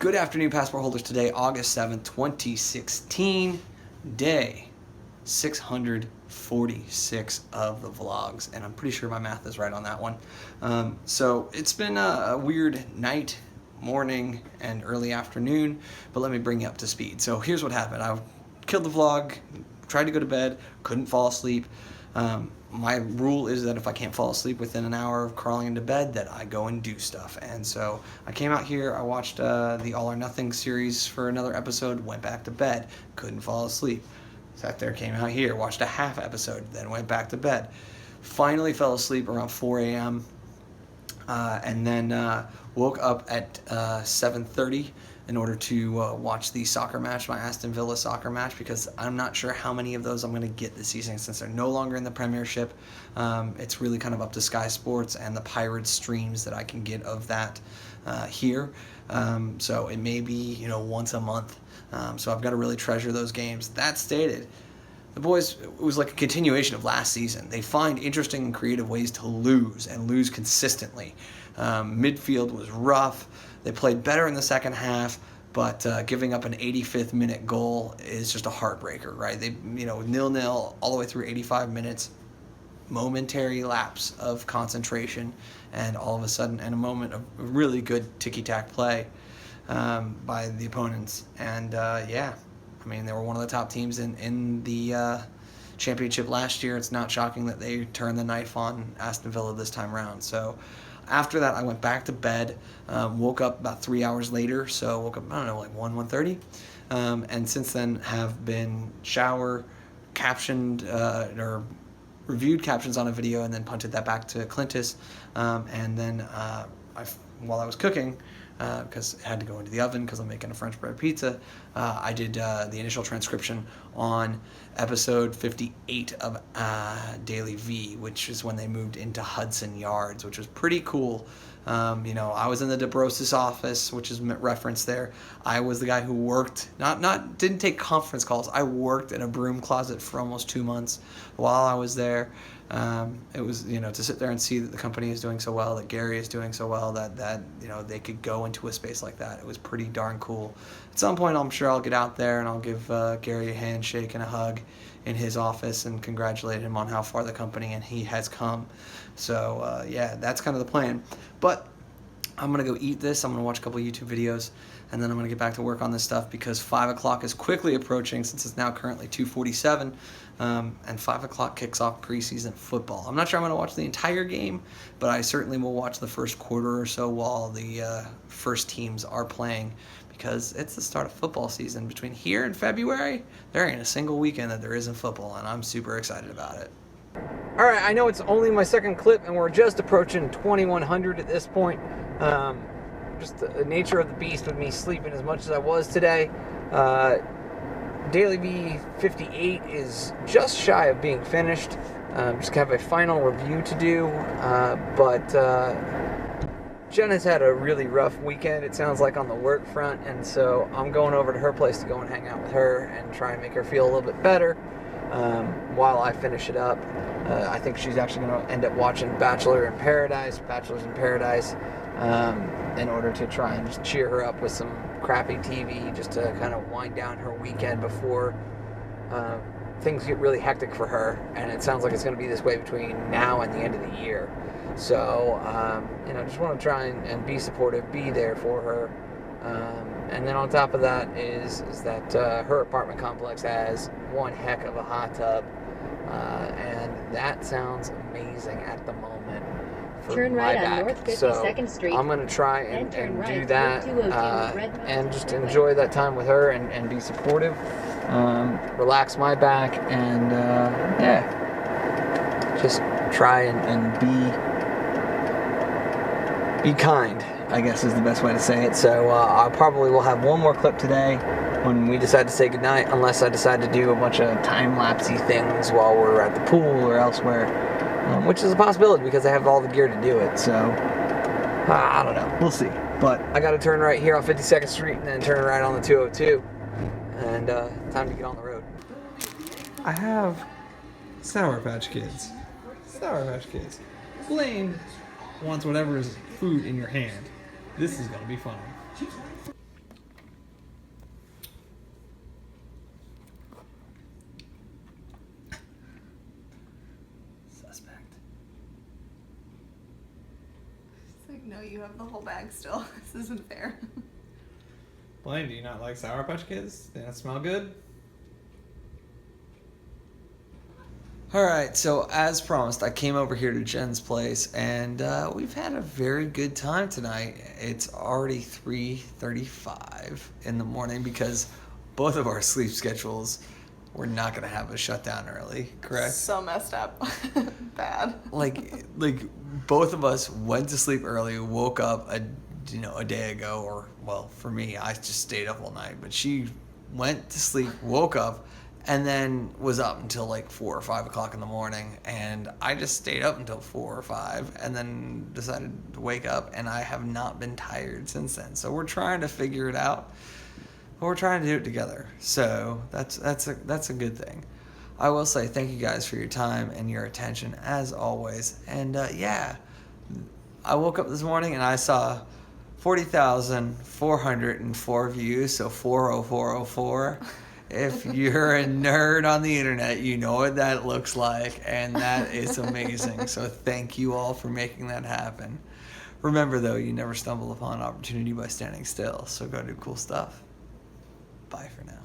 Good afternoon, passport holders. Today, August 7th, 2016, day 646 of the vlogs, and I'm pretty sure my math is right on that one. So it's been a weird night, morning, and early afternoon, but let me bring you up to speed. So here's what happened. I killed the vlog, tried to go to bed, couldn't fall asleep. My rule is that if I can't fall asleep within an hour of crawling into bed, that I go and do stuff. And so I came out here, I watched the All or Nothing series for another episode, went back to bed, couldn't fall asleep. Sat there, came out here, watched a half episode, then went back to bed. Finally fell asleep around 4 a.m. And then woke up at 7:30 in order to watch the soccer match, my Aston Villa soccer match, because I'm not sure how many of those I'm going to get this season since they're no longer in the Premiership. It's really kind of up to Sky Sports and the Pirates streams that I can get of that here. So it may be, once a month. So I've got to really treasure those games. That stated, the boys, it was like a continuation of last season. They find interesting and creative ways to lose, and lose consistently. Midfield was rough. They played better in the second half, but giving up an 85th minute goal is just a heartbreaker, right? They, 0-0 all the way through 85 minutes. Momentary lapse of concentration, and all of a sudden, and a moment of really good ticky-tack play by the opponents. And they were one of the top teams in the championship last year. It's not shocking that they turned the knife on Aston Villa this time around. So after that, I went back to bed, woke up about 3 hours later, so woke up, like 1:30, and since then have been captioned, or reviewed captions on a video, and then punted that back to Clintus, and then while I was cooking, because it had to go into the oven because I'm making a French bread pizza, I did the initial transcription on episode 58 of Daily V, which is when they moved into Hudson Yards, which was pretty cool. I was in the DeBrosis office, which is referenced there. I was the guy who worked, didn't take conference calls. I worked in a broom closet for almost 2 months while I was there. It was, to sit there and see that the company is doing so well, that Gary is doing so well, that they could go into a space like that. It was pretty darn cool. At some point, I'm sure I'll get out there and I'll give Gary a handshake and a hug in his office and congratulate him on how far the company and he has come. So, that's kind of the plan. But I'm going to go eat this. I'm going to watch a couple YouTube videos, and then I'm going to get back to work on this stuff because 5 o'clock is quickly approaching since it's now currently 2:47, and 5 o'clock kicks off preseason football. I'm not sure I'm going to watch the entire game, but I certainly will watch the first quarter or so while the first teams are playing, because it's the start of football season. Between here and February, there ain't a single weekend that there isn't football, and I'm super excited about it. All right, I know it's only my second clip, and we're just approaching 2100 at this point. Just the nature of the beast with me sleeping as much as I was today. Daily V 58 is just shy of being finished. Just have a final review to do, but Jen has had a really rough weekend, it sounds like, on the work front, and so I'm going over to her place to go and hang out with her and try and make her feel a little bit better while I finish it up. I think she's actually going to end up watching Bachelors in Paradise, in order to try and just cheer her up with some crappy TV, just to kind of wind down her weekend before things get really hectic for her. And it sounds like it's going to be this way between now and the end of the year. So, just want to try and be supportive, be there for her. And then on top of that is that her apartment complex has one heck of a hot tub. And that sounds amazing at the moment for turn right my back. On North 52nd Street. I'm going to try and right do that and just enjoy that time with her and be supportive, relax my back, and just try and be kind, I guess is the best way to say it. So I probably will have one more clip today when we decide to say goodnight, unless I decide to do a bunch of time-lapsey things while we're at the pool or elsewhere, which is a possibility because I have all the gear to do it. So I don't know. We'll see. But I got to turn right here on 52nd Street and then turn right on the 202. And time to get on the road. I have Sour Patch Kids. Sour Patch Kids. Blaine wants whatever is food in your hand. This is going to be fun. No, you have the whole bag still. This isn't fair. Blaine, do you not like Sour Patch Kids? They don't smell good? All right, so as promised, I came over here to Jen's place, and we've had a very good time tonight. It's already 3:35 in the morning because both of our sleep schedules, we're not going to have a shutdown early, correct? So messed up. Bad. Like both of us went to sleep early, woke up a day ago, or well, for me, I just stayed up all night, but she went to sleep, woke up, and then was up until like 4 or 5 o'clock in the morning, and I just stayed up until 4 or 5, and then decided to wake up, and I have not been tired since then. So we're trying to figure it out, but we're trying to do it together. So that's a good thing. I will say thank you guys for your time and your attention as always. And yeah, I woke up this morning and I saw 40,404 views, so 40404. If you're a nerd on the internet, you know what that looks like, and that is amazing. So thank you all for making that happen. Remember, though, you never stumble upon opportunity by standing still, so go do cool stuff. Bye for now.